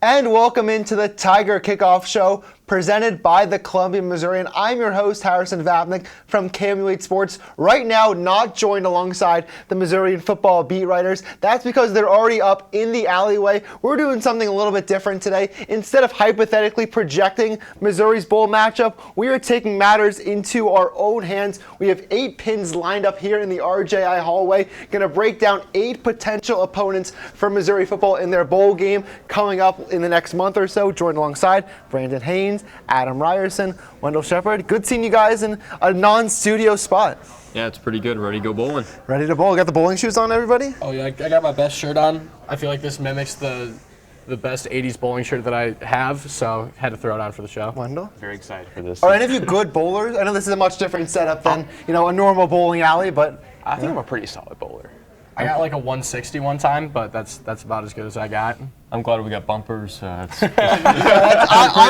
And welcome into the Tiger Kickoff Show, presented by the Columbia Missourian. I'm your host, Harrison Vapnek from KOMU Sports. Right now, not joined alongside the Missourian football beat writers. That's because they're already up in the alleyway. We're doing something a little bit different today. Instead of hypothetically projecting Missouri's bowl matchup, we are taking matters into our own hands. We have 8 pins lined up here in the RJI hallway. Going to break down 8 potential opponents for Missouri football in their bowl game coming up in the next month or so. Joined alongside Brandon Haynes, Adam Ryerson, Wendell Shepherd. Good seeing you guys in a non-studio spot. Yeah, it's pretty good. Ready to go bowling. Ready to bowl. Got the bowling shoes on, everybody? Oh yeah, I got my best shirt on. I feel like this mimics the best 80s bowling shirt that I have, so had to throw it on for the show. Wendell? Very excited for this. Are any of you good bowlers? I know this is a much different setup than a normal bowling alley, but I think I'm a pretty solid bowler. I got like a 160 one time, but that's about as good as I got. I'm glad we got bumpers. I'm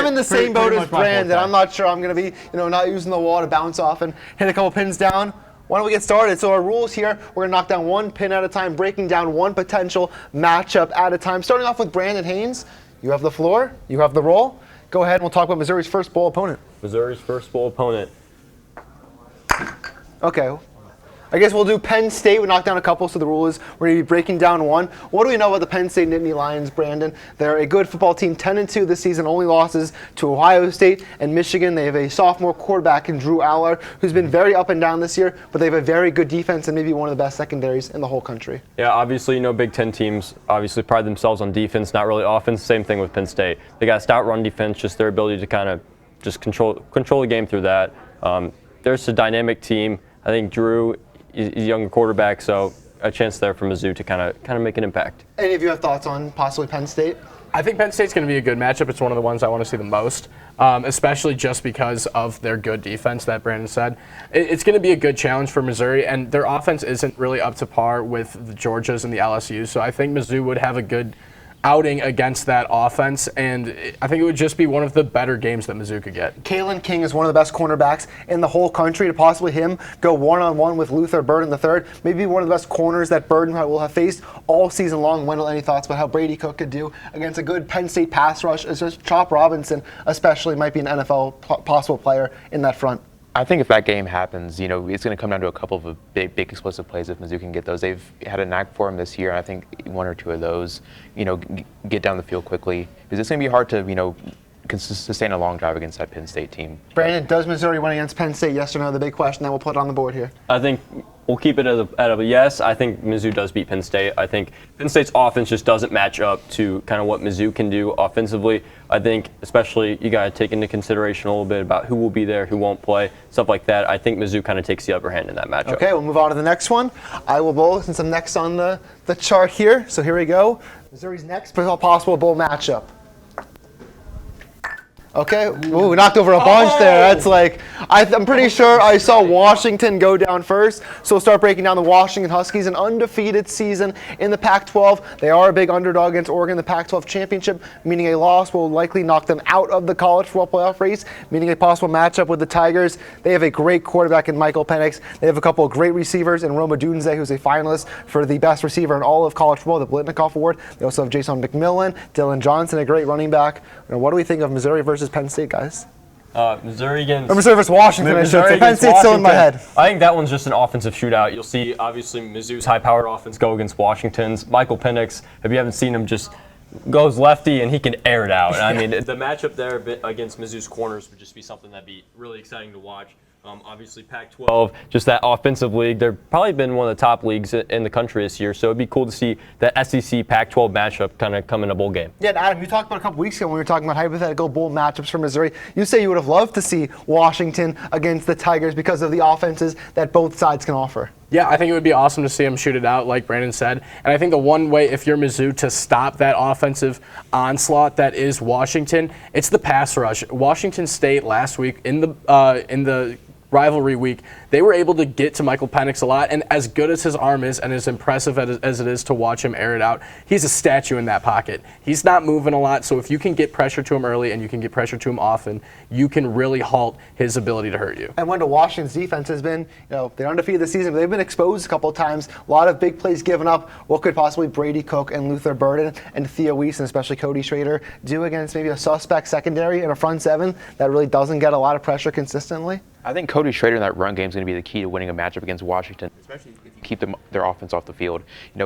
in the same boat as much my Brandon. fault, I'm not sure I'm going to be, not using the wall to bounce off and hit a couple pins down. Why don't we get started? So our rules here, we're going to knock down one pin at a time, breaking down one potential matchup at a time. Starting off with Brandon Haynes. You have the floor. You have the roll. Go ahead and we'll talk about Missouri's first bowl opponent. Missouri's first bowl opponent. Okay. I guess we'll do Penn State. We knocked down a couple, so the rule is we're going to be breaking down one. What do we know about the Penn State Nittany Lions, Brandon? They're a good football team, 10-2 this season, only losses to Ohio State and Michigan. They have a sophomore quarterback in Drew Allard, who's been very up and down this year, but they have a very good defense and maybe one of the best secondaries in the whole country. Yeah, obviously, Big Ten teams obviously pride themselves on defense, not really offense. Same thing with Penn State. They got a stout run defense, just their ability to kind of just control the game through that. There's a dynamic team. I think Drew is a younger quarterback, so a chance there for Mizzou to kind of make an impact. Any of you have thoughts on possibly Penn State? I think Penn State's going to be a good matchup. It's one of the ones I want to see the most, especially just because of their good defense that Brandon said. It's going to be a good challenge for Missouri, and their offense isn't really up to par with the Georgias and the LSUs, so I think Mizzou would have a good outing against that offense, and I think it would just be one of the better games that Mizzou could get. Kalen King is one of the best cornerbacks in the whole country. To possibly him go one-on-one with Luther Burden III, maybe one of the best corners that Burden will have faced all season long. Wendell, any thoughts about how Brady Cook could do against a good Penn State pass rush? It's just Chop Robinson especially might be an NFL possible player in that front. I think if that game happens, it's going to come down to a couple of big explosive plays if Mizzou can get those. They've had a knack for them this year, and I think one or two of those, get down the field quickly. Because it's going to be hard to, sustain a long drive against that Penn State team. Brandon, does Missouri win against Penn State? Yes or no? The big question that we'll put on the board here. I think we'll keep it at a yes. I think Mizzou does beat Penn State. I think Penn State's offense just doesn't match up to kind of what Mizzou can do offensively. I think especially you got to take into consideration a little bit about who will be there, who won't play, stuff like that. I think Mizzou kind of takes the upper hand in that matchup. Okay, we'll move on to the next one. I will bowl since I'm next on the chart here. So here we go. Missouri's next possible bowl matchup. Okay, ooh, we knocked over a bunch there. That's like, I'm pretty sure I saw Washington go down first. So we'll start breaking down the Washington Huskies, an undefeated season in the Pac-12. They are a big underdog against Oregon in the Pac-12 championship, meaning a loss will likely knock them out of the college football playoff race, meaning a possible matchup with the Tigers. They have a great quarterback in Michael Penix. They have a couple of great receivers in Roma Dunze, who's a finalist for the best receiver in all of college football, the Blitnikoff Award. They also have Jason McMillen, Dylan Johnson, a great running back. What do we think of Missouri versus Penn State, guys? Missouri against Washington. Penn State's still in my head. I think that one's just an offensive shootout. You'll see, obviously, Mizzou's high-powered offense go against Washington's. Michael Penix, if you haven't seen him, just goes lefty and he can air it out. I mean, the matchup there against Mizzou's corners would just be something that'd be really exciting to watch. Obviously, Pac-12, just that offensive league. They've probably been one of the top leagues in the country this year, so it'd be cool to see that SEC Pac-12 matchup kind of come in a bowl game. Yeah, Adam, you talked about a couple weeks ago when we were talking about hypothetical bowl matchups for Missouri. You say you would have loved to see Washington against the Tigers because of the offenses that both sides can offer. Yeah, I think it would be awesome to see them shoot it out, like Brandon said. And I think the one way, if you're Mizzou, to stop that offensive onslaught that is Washington, it's the pass rush. Washington State last week in the rivalry week, they were able to get to Michael Penix a lot, and as good as his arm is and as impressive as it is to watch him air it out, he's a statue in that pocket. He's not moving a lot, so if you can get pressure to him early and you can get pressure to him often, you can really halt his ability to hurt you. And Wendell, Washington's defense has been, they're undefeated this season, but they've been exposed a couple of times. A lot of big plays given up. What could possibly Brady Cook and Luther Burden and Theo Weiss, and especially Cody Schrader, do against maybe a suspect secondary and a front seven that really doesn't get a lot of pressure consistently? I think Cody Schrader in that run game is going to be the key to winning a matchup against Washington, especially if you keep their offense off the field.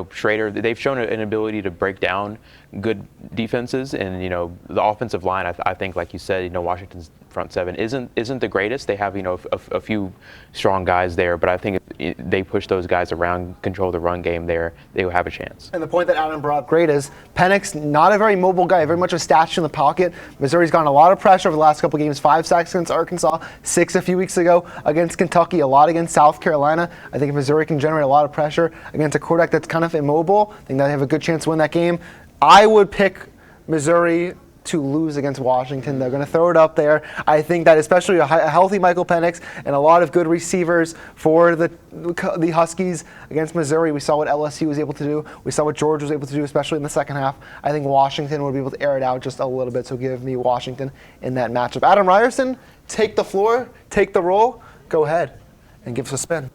Schrader, they've shown an ability to break down good defenses, and the offensive line. I think, like you said, Washington's front seven isn't the greatest. They have a few strong guys there, but I think if they push those guys around, control the run game there, they will have a chance. And the point that Adam brought up great is Penix, not a very mobile guy, very much a statue in the pocket. Missouri's gotten a lot of pressure over the last couple games. 5 sacks against Arkansas, 6 a few weeks ago against Kentucky, a lot against South Carolina. I think if Missouri can generate a lot of pressure against a quarterback that's kind of immobile, I think they have a good chance to win that game. I would pick Missouri to lose against Washington. They're going to throw it up there. I think that especially a healthy Michael Penix and a lot of good receivers for the Huskies against Missouri. We saw what LSU was able to do. We saw what Georgia was able to do, especially in the second half. I think Washington would be able to air it out just a little bit, so give me Washington in that matchup. Adam Ryerson, take the floor, take the roll. Go ahead and give us a spin.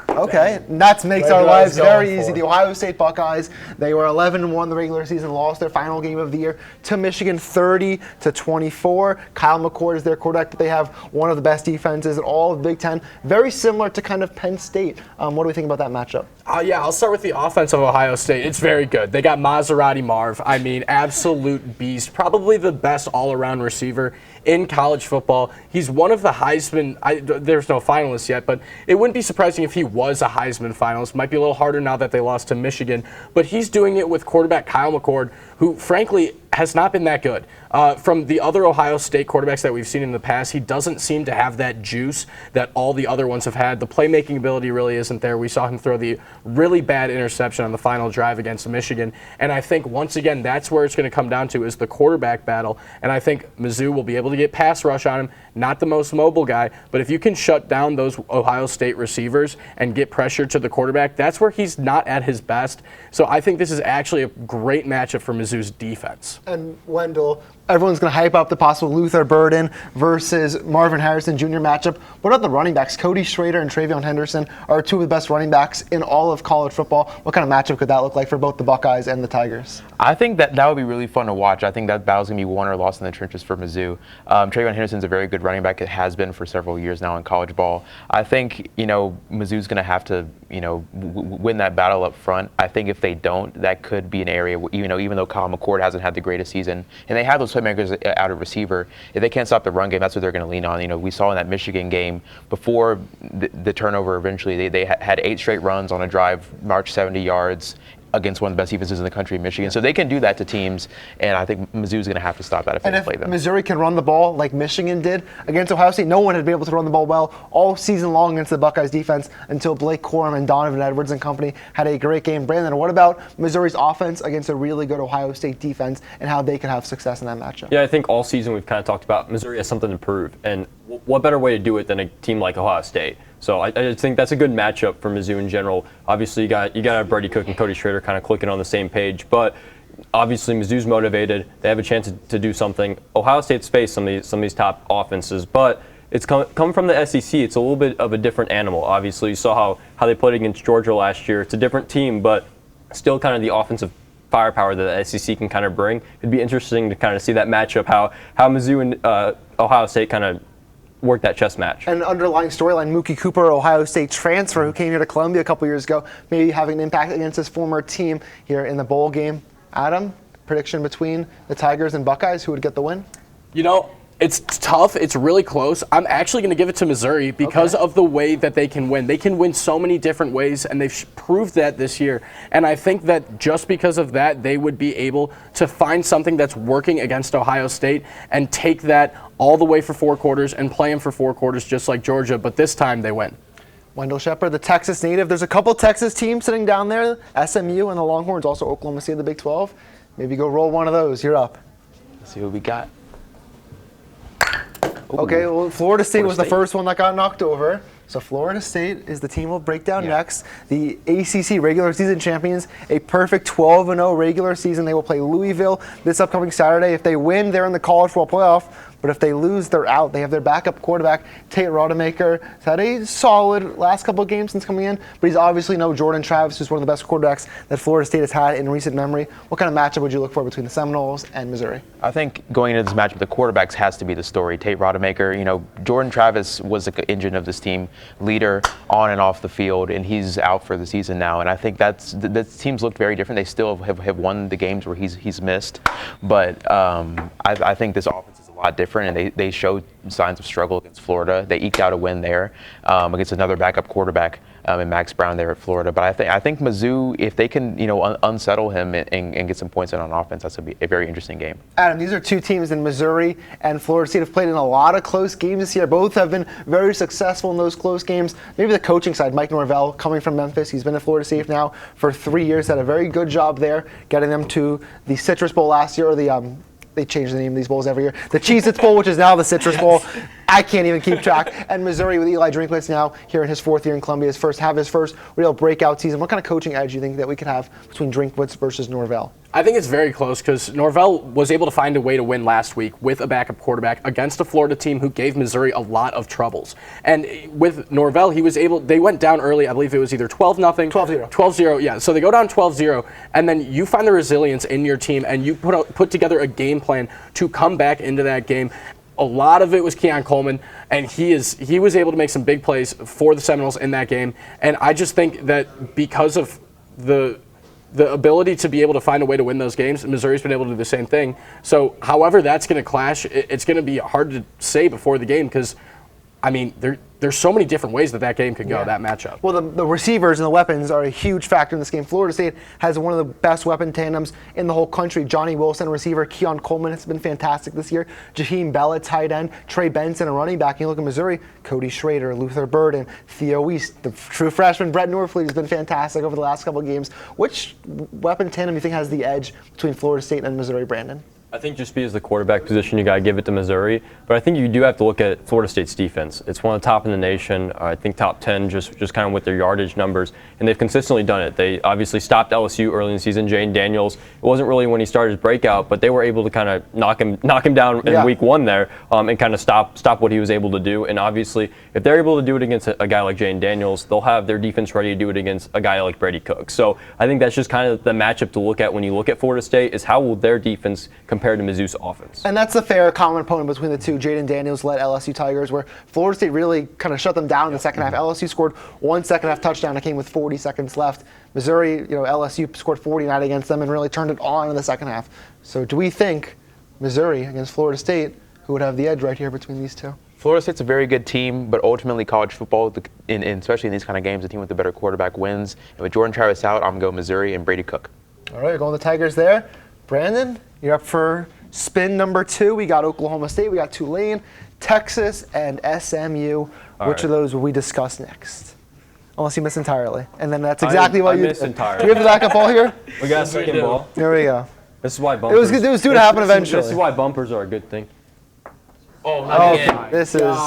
Okay, and that makes our lives very easy. The Ohio State Buckeyes, they were 11-1 the regular season, lost their final game of the year to Michigan 30-24. Kyle McCord is their quarterback. They have one of the best defenses in all of Big Ten. Very similar to kind of Penn State. What do we think about that matchup? Yeah, I'll start with the offense of Ohio State. It's very good. They got Maserati Marv. I mean, absolute beast. Probably the best all-around receiver in college football. He's one of the Heisman. There's no finalists yet, but it wouldn't be surprising if he was a Heisman finalist. Might be a little harder now that they lost to Michigan, but he's doing it with quarterback Kyle McCord, who frankly has not been that good. From the other Ohio State quarterbacks that we've seen in the past, he doesn't seem to have that juice that all the other ones have had. The playmaking ability really isn't there. We saw him throw the really bad interception on the final drive against Michigan. And I think, once again, that's where it's going to come down to, is the quarterback battle. And I think Mizzou will be able to get pass rush on him. Not the most mobile guy, but if you can shut down those Ohio State receivers and get pressure to the quarterback, that's where he's not at his best. So I think this is actually a great matchup for Mizzou's defense. And Wendell, everyone's going to hype up the possible Luther Burden versus Marvin Harrison Jr. matchup. What about the running backs? Cody Schrader and Travion Henderson are two of the best running backs in all of college football. What kind of matchup could that look like for both the Buckeyes and the Tigers? I think that would be really fun to watch. I think that battle's going to be won or lost in the trenches for Mizzou. Travion Henderson's a very good running back. It has been for several years now in college ball. I think, Mizzou's going to have to, win that battle up front. I think if they don't, that could be an area where, even though Kyle McCord hasn't had the greatest season, and they have those playmakers out of receiver, if they can't stop the run game, that's what they're going to lean on. We saw in that Michigan game, before the turnover eventually, they had 8 straight runs on a drive, marched 70 yards, against one of the best defenses in the country, Michigan. So they can do that to teams, and I think Mizzou's going to have to stop that if they play them. Missouri can run the ball like Michigan did against Ohio State, no one had been able to run the ball well all season long against the Buckeyes defense until Blake Corum and Donovan Edwards and company had a great game. Brandon, what about Missouri's offense against a really good Ohio State defense and how they can have success in that matchup? Yeah, I think all season we've kind of talked about Missouri has something to prove, and what better way to do it than a team like Ohio State? So I think that's a good matchup for Mizzou in general. Obviously, you got Brady Cook and Cody Schrader kind of clicking on the same page, but obviously Mizzou's motivated. They have a chance to do something. Ohio State's faced some of these top offenses, but it's come from the SEC. It's a little bit of a different animal. Obviously, you saw how they played against Georgia last year. It's a different team, but still kind of the offensive firepower that the SEC can kind of bring. It'd be interesting to kind of see that matchup, how Mizzou and Ohio State kind of work that chess match. An underlying storyline, Mookie Cooper, Ohio State transfer, who came here to Columbia a couple years ago, maybe having an impact against his former team here in the bowl game. Adam, prediction between the Tigers and Buckeyes, who would get the win? It's tough. It's really close. I'm actually going to give it to Missouri because of the way that they can win. They can win so many different ways, and they've proved that this year. And I think that just because of that, they would be able to find something that's working against Ohio State and take that all the way for 4 quarters and play them for 4 quarters just like Georgia, but this time they win. Wendell Shepherd, the Texas native. There's a couple Texas teams sitting down there, SMU and the Longhorns, also Oklahoma State in the Big 12. Maybe go roll one of those. You're up. Let's see what we got. Okay, well, Florida State was the State. first one that got knocked over. So Florida State is the team we'll break down next. The ACC regular season champions, a perfect 12-0 regular season. They will play Louisville this upcoming Saturday. If they win, they're in the college football playoff. But if they lose, they're out. They have their backup quarterback, Tate Rodemaker. He's had a solid last couple of games since coming in, but he's obviously no Jordan Travis, who's one of the best quarterbacks that Florida State has had in recent memory. What kind of matchup would you look for between the Seminoles and Missouri? I think going into this matchup, the quarterbacks has to be the story. Tate Rodemaker, Jordan Travis was the engine of this team, leader on and off the field, and he's out for the season now. And I think the teams looked very different. They still have won the games where he's missed, but I think this offense is a lot different, and they showed signs of struggle against Florida. They eked out a win there against another backup quarterback in Max Brown there at Florida. But I think Mizzou, if they can unsettle him and get some points in on offense, that's going to be a very interesting game. Adam, these are two teams in Missouri and Florida State have played in a lot of close games this year. Both have been very successful in those close games. Maybe the coaching side, Mike Norvell, coming from Memphis, he's been at Florida State now for 3 years, had a very good job there, getting them to the Citrus Bowl last year, or they change the name of these bowls every year. The Cheez-Its Bowl, which is now the Citrus Bowl. I can't even keep track. And Missouri with Eli Drinkwitz now here in his 4th year in Columbia, his first real breakout season. What kind of coaching edge do you think that we could have between Drinkwitz versus Norvell? I think it's very close because Norvell was able to find a way to win last week with a backup quarterback against a Florida team who gave Missouri a lot of troubles. And with Norvell, they went down early. I believe it was either 12-0. 12-0. 12-0, yeah. So they go down 12-0, and then you find the resilience in your team, and you put together a game plan to come back into that game. A lot of it was Keon Coleman, and he was able to make some big plays for the Seminoles in that game. And I just think that because of the ability to be able to find a way to win those games, Missouri's been able to do the same thing. So however that's going to clash, it's going to be hard to say before the game because, there's so many different ways that game could go, that matchup. Well, the receivers and the weapons are a huge factor in this game. Florida State has one of the best weapon tandems in the whole country. Johnny Wilson, receiver. Keon Coleman has been fantastic this year. Jaheim Bell at tight end. Trey Benson, a running back. You look at Missouri, Cody Schrader, Luther Bird, and Theo East. The true freshman, Brett Norfleet, has been fantastic over the last couple of games. Which weapon tandem do you think has the edge between Florida State and Missouri, Brandon? I think just because the quarterback position, you got to give it to Missouri. But I think you do have to look at Florida State's defense. It's one of the top in the nation. I think top 10 just kind of with their yardage numbers. And they've consistently done it. They obviously stopped LSU early in the season. Jane Daniels, it wasn't really when he started his breakout, but they were able to kind of knock him down in week 1 there and kind of stop what he was able to do. And obviously, if they're able to do it against a guy like Jane Daniels, they'll have their defense ready to do it against a guy like Brady Cook. So I think that's just kind of the matchup to look at when you look at Florida State is how will their defense compare to Mizzou's offense. And that's the fair common opponent between the two. Jaden Daniels led LSU Tigers, where Florida State really kind of shut them down in the second half. LSU scored 1 second-half touchdown. It came with 40 seconds left. Missouri, LSU scored 49 against them and really turned it on in the second half. So do we think Missouri against Florida State, who would have the edge right here between these two? Florida State's a very good team, but ultimately college football, especially in these kind of games, the team with the better quarterback wins. And with Jordan Travis out, I'm going to go Missouri and Brady Cook. All right, you're going the Tigers there. Brandon, you're up for spin number 2. We got Oklahoma State, we got Tulane, Texas, and SMU. Which of those will we discuss next? Unless you miss entirely. And then that's exactly what you missed entirely. Do we have the backup ball here? We got a second ball. There we go. This is why bumpers. It was due to happen eventually. This is why bumpers are a good thing. This is.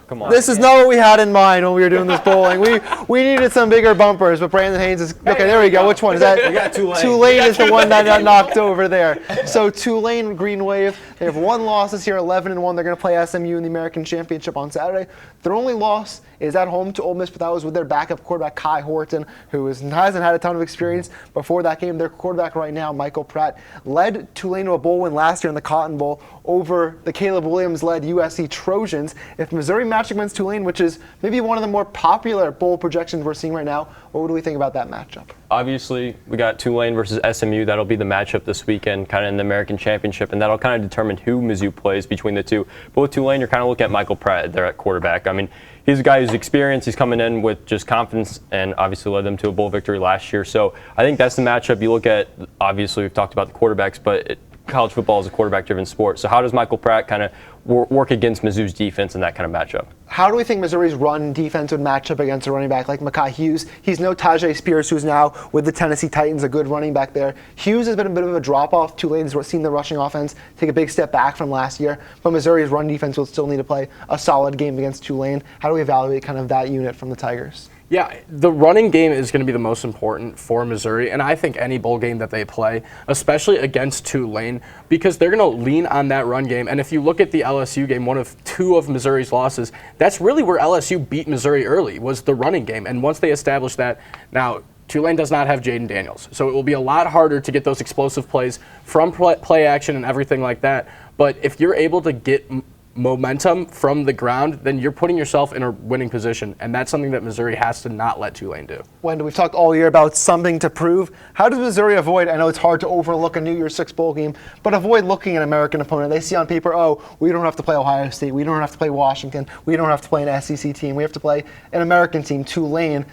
Come on. This is not what we had in mind when we were doing this bowling. We needed some bigger bumpers, but Brandon Haynes is okay. There we go. Which one is that? We got Tulane. Tulane is the one that got knocked over there. So Tulane, Green Wave. They have 1 loss this year, 11-1. They're going to play SMU in the American Championship on Saturday. Their only loss is at home to Ole Miss, but that was with their backup quarterback Kai Horton, who hasn't had a ton of experience before that game. Their quarterback right now, Michael Pratt, led Tulane to a bowl win last year in the Cotton Bowl over the Caleb Williams-led USC Trojans. If Missouri matches against Tulane, which is maybe one of the more popular bowl projections we're seeing right now, what do we think about that matchup? Obviously, we got Tulane versus SMU. That'll be the matchup this weekend, kind of in the American Championship, and that'll kind of determine who Mizzou plays between the two. But with Tulane, you're kind of looking at Michael Pratt there at quarterback. I mean, he's a guy who's experienced. He's coming in with just confidence and obviously led them to a bowl victory last year. So I think that's the matchup. You look at, obviously, we've talked about the quarterbacks, but college football is a quarterback-driven sport. So how does Michael Pratt kind of work against Mizzou's defense in that kind of matchup? How do we think Missouri's run defense would match up against a running back like Mekhi Hughes? He's no Tajay Spears, who's now with the Tennessee Titans, a good running back there. Hughes has been a bit of a drop-off. Tulane's seen the rushing offense take a big step back from last year, but Missouri's run defense will still need to play a solid game against Tulane. How do we evaluate kind of that unit from the Tigers? Yeah, the running game is going to be the most important for Missouri, and I think any bowl game that they play, especially against Tulane, because they're going to lean on that run game. And if you look at the LSU game, one of two of Missouri's losses, that's really where LSU beat Missouri early, was the running game. And once they established that, now Tulane does not have Jaden Daniels, so it will be a lot harder to get those explosive plays from play action and everything like that. But if you're able to get momentum from the ground, then you're putting yourself in a winning position, and that's something that Missouri has to not let Tulane do. Wendell, we've talked all year about something to prove. How does Missouri avoid, I know it's hard to overlook a New Year's Six bowl game, but avoid looking at an American opponent? They see on paper, oh, we don't have to play Ohio State, we don't have to play Washington, we don't have to play an SEC team, we have to play an American team, Tulane.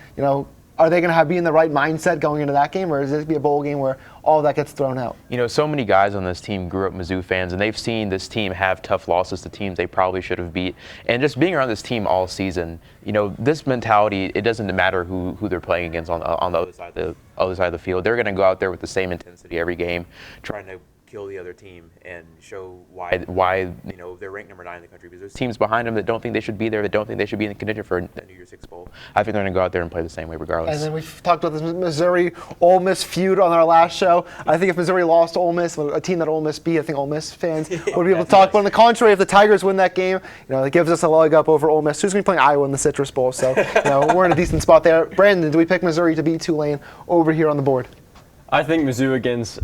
Are they going to be in the right mindset going into that game, or is this be a bowl game where all that gets thrown out? So many guys on this team grew up Mizzou fans, and they've seen this team have tough losses to teams they probably should have beat. And just being around this team all season, this mentality, it doesn't matter who they're playing against on the other side of the field. They're going to go out there with the same intensity every game, trying to kill the other team and show why they're ranked number 9 in the country, because there's teams behind them that don't think they should be there, that don't think they should be in the contention for a New Year's Six bowl. I think they're going to go out there and play the same way regardless. And then we've talked about this Missouri-Ole Miss feud on our last show. I think if Missouri lost to Ole Miss, a team that Ole Miss beat, I think Ole Miss fans would be able to talk. But on the contrary, if the Tigers win that game, it gives us a leg up over Ole Miss, who's going to be playing Iowa in the Citrus Bowl. So we're in a decent spot there. Brandon, do we pick Missouri to beat Tulane over here on the board? I think Mizzou against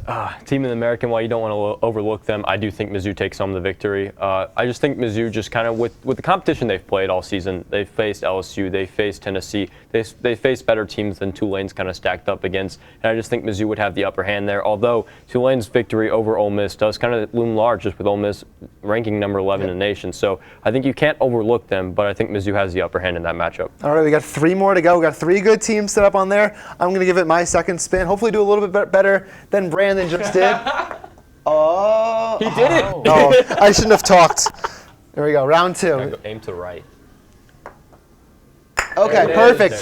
Team in the American, while you don't want to overlook them, I do think Mizzou takes home the victory. I just think Mizzou just kind of, with the competition they've played all season, they've faced LSU, they've faced Tennessee, they faced better teams than Tulane's kind of stacked up against, and I just think Mizzou would have the upper hand there, although Tulane's victory over Ole Miss does kind of loom large, just with Ole Miss ranking number 11 in the nation. So I think you can't overlook them, but I think Mizzou has the upper hand in that matchup. All right, we got 3 more to go. We got 3 good teams set up on there. I'm going to give it my second spin. Hopefully do a little bit better than Brandon just did. Oh. He did it. Oh, I shouldn't have talked. There we go, round 2. Aim to right. Okay, perfect.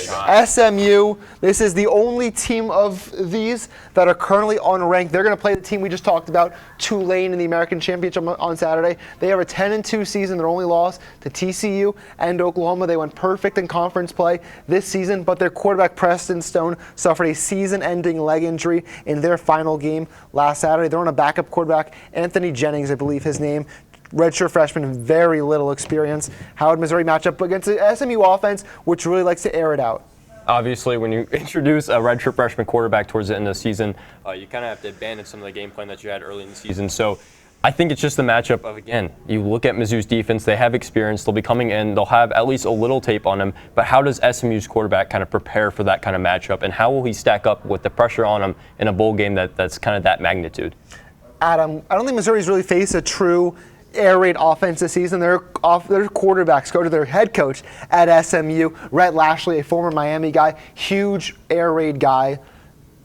SMU, this is the only team of these that are currently unranked. They're going to play the team we just talked about, Tulane, in the American Championship on Saturday. They have a 10-2 season. Their only loss to TCU and Oklahoma. They went perfect in conference play this season, but their quarterback Preston Stone suffered a season-ending leg injury in their final game last Saturday. They're on a backup quarterback, Anthony Jennings, I believe his name. Redshirt freshman, very little experience. How would Missouri match up against the SMU offense, which really likes to air it out? Obviously, when you introduce a redshirt freshman quarterback towards the end of the season, you kind of have to abandon some of the game plan that you had early in the season. So I think it's just the matchup of, again, you look at Mizzou's defense, they have experience, they'll be coming in, they'll have at least a little tape on them, but how does SMU's quarterback kind of prepare for that kind of matchup, and how will he stack up with the pressure on him in a bowl game that's kind of that magnitude? Adam, I don't think Missouri's really faced a true air raid offense this season. Their quarterbacks go to their head coach at SMU, Rhett Lashley, a former Miami guy, huge air raid guy.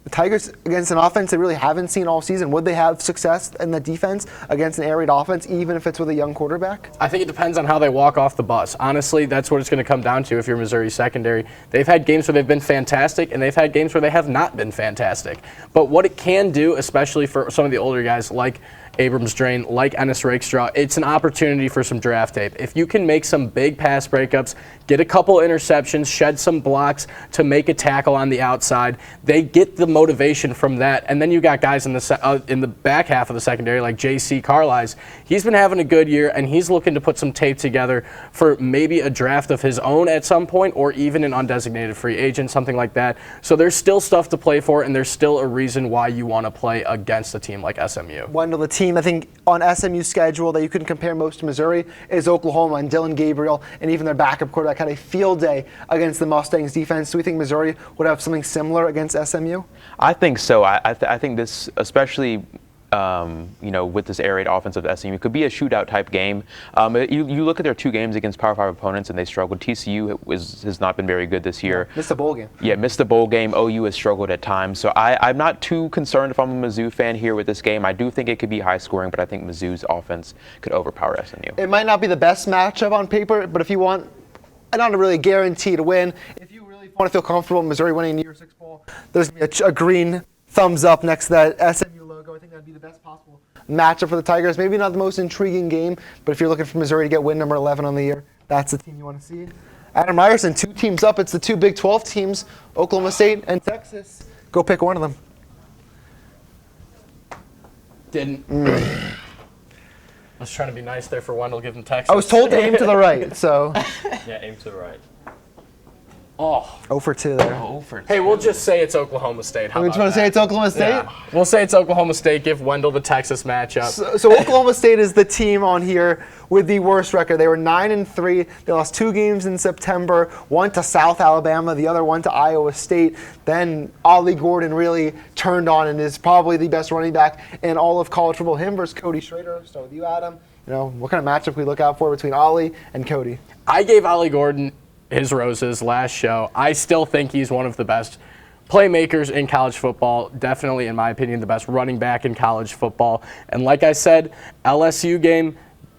The Tigers, against an offense they really haven't seen all season, would they have success in the defense against an air raid offense, even if it's with a young quarterback? I think it depends on how they walk off the bus. Honestly, that's what it's going to come down to if you're Missouri secondary. They've had games where they've been fantastic, and they've had games where they have not been fantastic. But what it can do, especially for some of the older guys like Abrams Drain, like Ennis Rakestraw, it's an opportunity for some draft tape. If you can make some big pass breakups, get a couple interceptions, shed some blocks to make a tackle on the outside, they get the motivation from that. And then you got guys in the back half of the secondary like J.C. Carlisle. He's been having a good year, and he's looking to put some tape together for maybe a draft of his own at some point, or even an undesignated free agent, something like that. So there's still stuff to play for, and there's still a reason why you want to play against a team like SMU. Wendell, the team I think on SMU's schedule that you can compare most to Missouri is Oklahoma, and Dylan Gabriel and even their backup quarterback had a field day against the Mustangs defense. Do we think Missouri would have something similar against SMU? I think so. I think this, especially with this air raid offense of SMU. It could be a shootout type game. You look at their 2 games against Power 5 opponents and they struggled. TCU has not been very good this year. Missed the bowl game. Yeah, missed the bowl game. OU has struggled at times. So I'm not too concerned if I'm a Mizzou fan here with this game. I do think it could be high scoring, but I think Mizzou's offense could overpower SMU. It might not be the best matchup on paper, but if you want, not a really guaranteed win, if you really want to feel comfortable in Missouri winning New Year's Six Bowl, there's going to be a green thumbs up next to that SMU logo. I think that'd be the best possible matchup for the Tigers. Maybe not the most intriguing game, but if you're looking for Missouri to get win number 11 on the year, that's the team you want to see. Adam Ryerson, 2 teams up. It's the 2 Big 12 teams, Oklahoma State and Texas. Go pick one of them. Didn't. I was trying to be nice there for Wendell, give him Texas. I was told to aim to the right, so. Yeah, aim to the right. Oh. 0 for 2 there. Hey, we'll just say it's Oklahoma State. How We about just want to say that? it's Oklahoma State? Yeah. We'll say it's Oklahoma State. Give Wendell the Texas matchup. So Oklahoma State is the team on here with the worst record. They were 9-3. They lost 2 games in September. One to South Alabama, the other one to Iowa State. Then Ollie Gordon really turned on and is probably the best running back in all of college football. Him versus Cody Schrader. So with you, Adam, what kind of matchup we look out for between Ollie and Cody? I gave Ollie Gordon his roses last show. I still think he's one of the best playmakers in college football. Definitely, in my opinion, the best running back in college football. And like I said, LSU game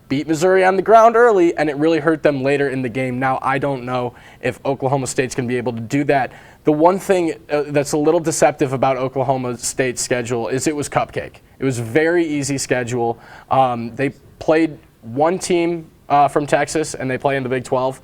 beat Missouri on the ground early, and it really hurt them later in the game. Now, I don't know if Oklahoma State's going to be able to do that. The one thing that's a little deceptive about Oklahoma State's schedule is it was cupcake. It was a very easy schedule. They played one team from Texas, and they play in the Big 12.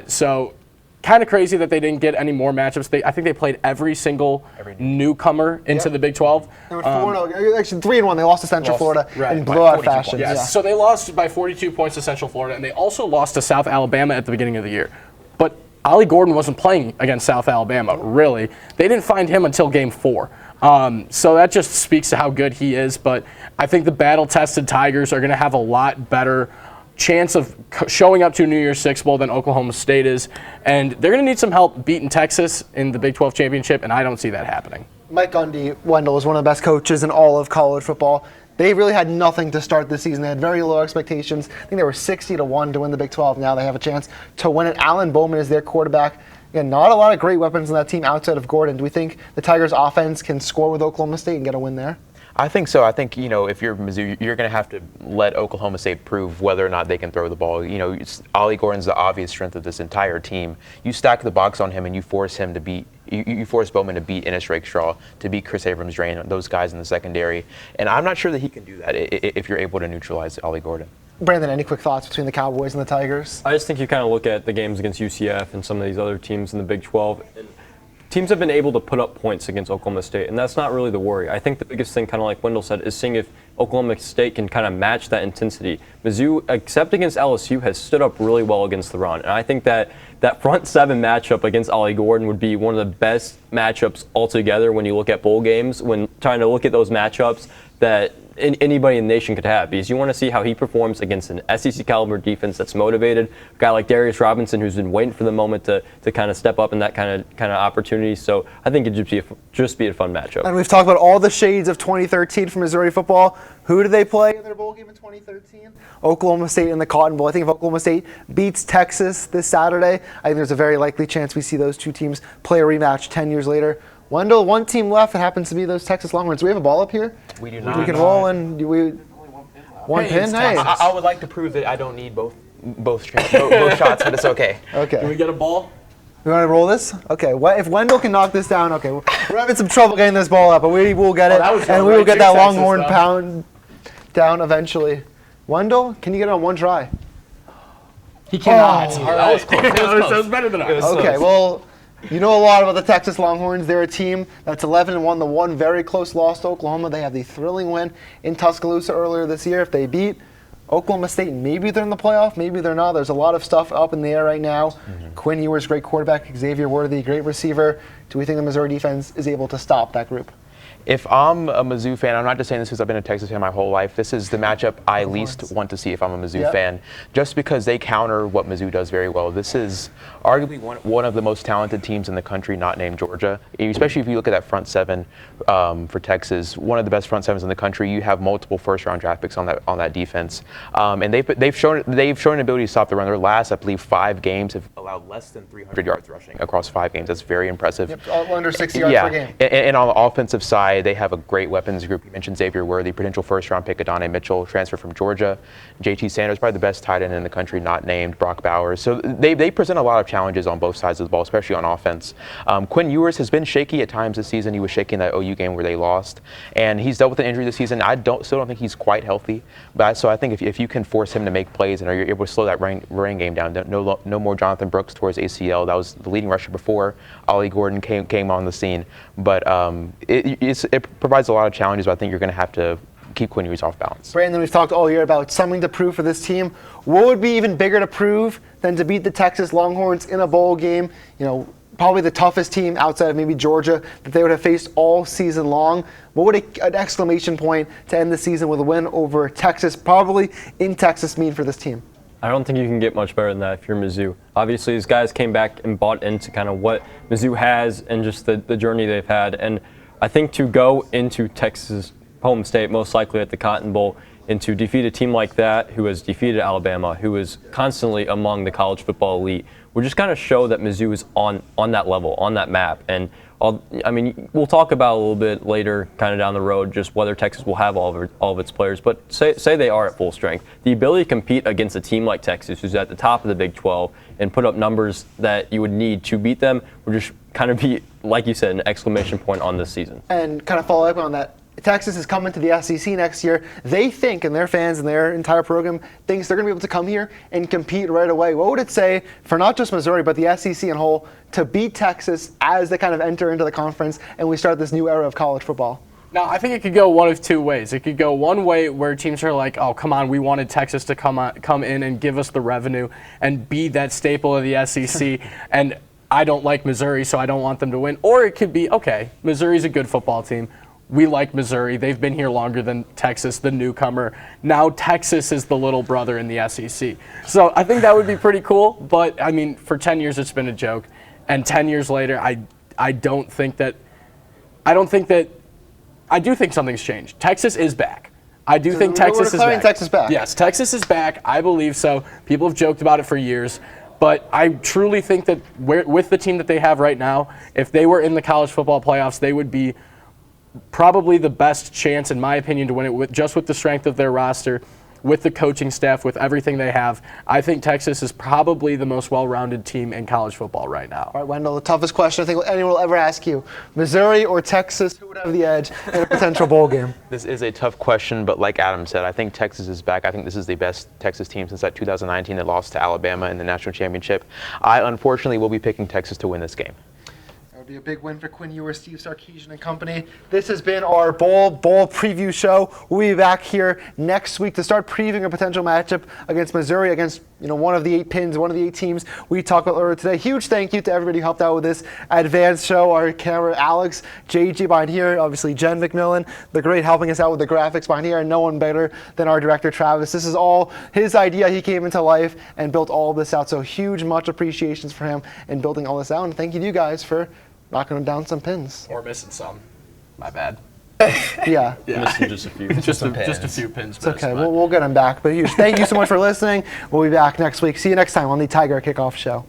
So kind of crazy that they didn't get any more matchups. I think they played every single newcomer into the Big 12. They were 4-0. Actually, 3-1. They lost to Central Florida in blowout fashion. Yes. Yeah. So they lost by 42 points to Central Florida, and they also lost to South Alabama at the beginning of the year. But Ollie Gordon wasn't playing against South Alabama, really. They didn't find him until Game 4. So that just speaks to how good he is. But I think the battle-tested Tigers are going to have a lot better chance of showing up to a New Year's Six Bowl than Oklahoma State is. And they're going to need some help beating Texas in the Big 12 championship, and I don't see that happening. Mike Gundy, Wendell, is one of the best coaches in all of college football. They really had nothing to start this season. They had very low expectations. I think they were 60-1 to win the Big 12. Now they have a chance to win it. Alan Bowman is their quarterback. Again, not a lot of great weapons in that team outside of Gordon. Do we think the Tigers' offense can score with Oklahoma State and get a win there? I think so. I think, if you're Mizzou, you're going to have to let Oklahoma State prove whether or not they can throw the ball. Ollie Gordon's the obvious strength of this entire team. You stack the box on him and you force him to beat, you force Bowman to beat Ennis Rakestraw, to beat Chris Abrams-Drain, those guys in the secondary. And I'm not sure that he can do that if you're able to neutralize Ollie Gordon. Brandon, any quick thoughts between the Cowboys and the Tigers? I just think you kind of look at the games against UCF and some of these other teams in the Big 12. And teams have been able to put up points against Oklahoma State, and that's not really the worry. I think the biggest thing, kind of like Wendell said, is seeing if Oklahoma State can kind of match that intensity. Mizzou, except against LSU, has stood up really well against the run, and I think that front seven matchup against Ollie Gordon would be one of the best matchups altogether when you look at bowl games, when trying to look at those matchups that anybody in the nation could have, because you want to see how he performs against an SEC caliber defense that's motivated. A guy like Darius Robinson, who's been waiting for the moment to kind of step up in that kind of opportunity. So I think it'd just be a fun matchup. And we've talked about all the shades of 2013 from Missouri football. Who did they play in their bowl game in 2013? Oklahoma State in the Cotton Bowl. I think if Oklahoma State beats Texas this Saturday, I think there's a very likely chance we see those two teams play a rematch 10 years later. Wendell, one team left. It happens to be those Texas Longhorns. Do we have a ball up here? We do not. We can roll and one pin. Hey, I would like to prove that I don't need both shots, but it's okay. Okay. Can we get a ball? You want to roll this? Okay. If Wendell can knock this down, okay. We're having some trouble getting this ball up, but we will get it, and we will get that Longhorn pound down eventually. Wendell, can you get it on one try? He cannot. Oh, all right. That was close. That was better than us. Okay. Well, you know a lot about the Texas Longhorns. They're a team that's 11-1. The one very close loss to Oklahoma. They have the thrilling win in Tuscaloosa earlier this year. If they beat Oklahoma State, maybe they're in the playoff, maybe they're not. There's a lot of stuff up in the air right now. Mm-hmm. Quinn Ewers, great quarterback. Xavier Worthy, great receiver. Do we think the Missouri defense is able to stop that group? If I'm a Mizzou fan, I'm not just saying this because I've been a Texas fan my whole life. This is the matchup I least want to see if I'm a Mizzou fan, just because they counter what Mizzou does very well. This is arguably one of the most talented teams in the country, not named Georgia. Especially if you look at that front seven for Texas, one of the best front sevens in the country. You have multiple first-round draft picks on that defense, and they've shown an ability to stop the run. Their last, I believe, 5 games have allowed less than 300 yards rushing across 5 games. That's very impressive. Yep, under 60 yards per game. And on the offensive side, they have a great weapons group. You mentioned Xavier Worthy, potential first-round pick, Adonai Mitchell, transfer from Georgia. JT Sanders, probably the best tight end in the country, not named. Brock Bowers. So they present a lot of challenges on both sides of the ball, especially on offense. Quinn Ewers has been shaky at times this season. He was shaky in that OU game where they lost, and he's dealt with an injury this season. I still don't think he's quite healthy. So I think if you can force him to make plays and are you able to slow that running game down, no more Jonathan Brooks towards ACL. That was the leading rusher before Ollie Gordon came on the scene. But it provides a lot of challenges. But I think you're going to have to keep Quinn Ewers off balance. Brandon, we've talked all year about something to prove for this team. What would be even bigger to prove than to beat the Texas Longhorns in a bowl game? Probably the toughest team outside of maybe Georgia that they would have faced all season long. What would an exclamation point to end the season with a win over Texas, probably in Texas, mean for this team? I don't think you can get much better than that if you're Mizzou. Obviously, these guys came back and bought into kind of what Mizzou has and just the journey they've had. And I think to go into Texas home state, most likely at the Cotton Bowl, and to defeat a team like that who has defeated Alabama, who is constantly among the college football elite, will just kind of show that Mizzou is on that level, on that map. And we'll talk about a little bit later, kind of down the road, just whether Texas will have all of its players. But say they are at full strength, the ability to compete against a team like Texas, who's at the top of the Big 12, and put up numbers that you would need to beat them, would just kind of be, like you said, an exclamation point on this season. And kind of follow up on that. Texas is coming to the SEC next year. They think, and their fans and their entire program thinks they're going to be able to come here and compete right away. What would it say for not just Missouri, but the SEC in whole to beat Texas as they kind of enter into the conference and we start this new era of college football? Now, I think it could go one of two ways. It could go one way where teams are like, oh, come on, we wanted Texas to come in and give us the revenue and be that staple of the SEC. And I don't like Missouri, so I don't want them to win. Or it could be, okay, Missouri's a good football team. We like Missouri. They've been here longer than Texas, the newcomer. Now Texas is the little brother in the SEC. So I think that would be pretty cool. But, for 10 years it's been a joke. And 10 years later, I do think something's changed. Texas is back. I do think Texas is back. Texas back. Yes, Texas is back. I believe so. People have joked about it for years. But I truly think that with the team that they have right now, if they were in the college football playoffs, they would be probably the best chance, in my opinion, to win it with the strength of their roster, with the coaching staff, with everything they have. I think Texas is probably the most well-rounded team in college football right now. All right, Wendell, the toughest question I think anyone will ever ask you. Missouri or Texas, who would have the edge in a potential bowl game? This is a tough question, but like Adam said, I think Texas is back. I think this is the best Texas team since that 2019 that lost to Alabama in the national championship. I unfortunately will be picking Texas to win this game. Be a big win for Quinn Ewers, Steve Sarkisian and company. This has been our bowl preview show. We'll be back here next week to start previewing a potential matchup against Missouri, against one of the 8 pins, one of the 8 teams we talked about earlier today. Huge thank you to everybody who helped out with this advanced show. Our camera, Alex, JG behind here, obviously Jen McMillen, the great helping us out with the graphics behind here, and no one better than our director Travis. This is all his idea. He came into life and built all of this out. So huge, much appreciations for him in building all this out. And thank you to you guys for knocking down some pins. Or missing some. My bad. Yeah. Missing just a few. just a few pins. It's okay. We'll get them back. But huge thank you so much for listening. We'll be back next week. See you next time on the Tiger Kickoff Show.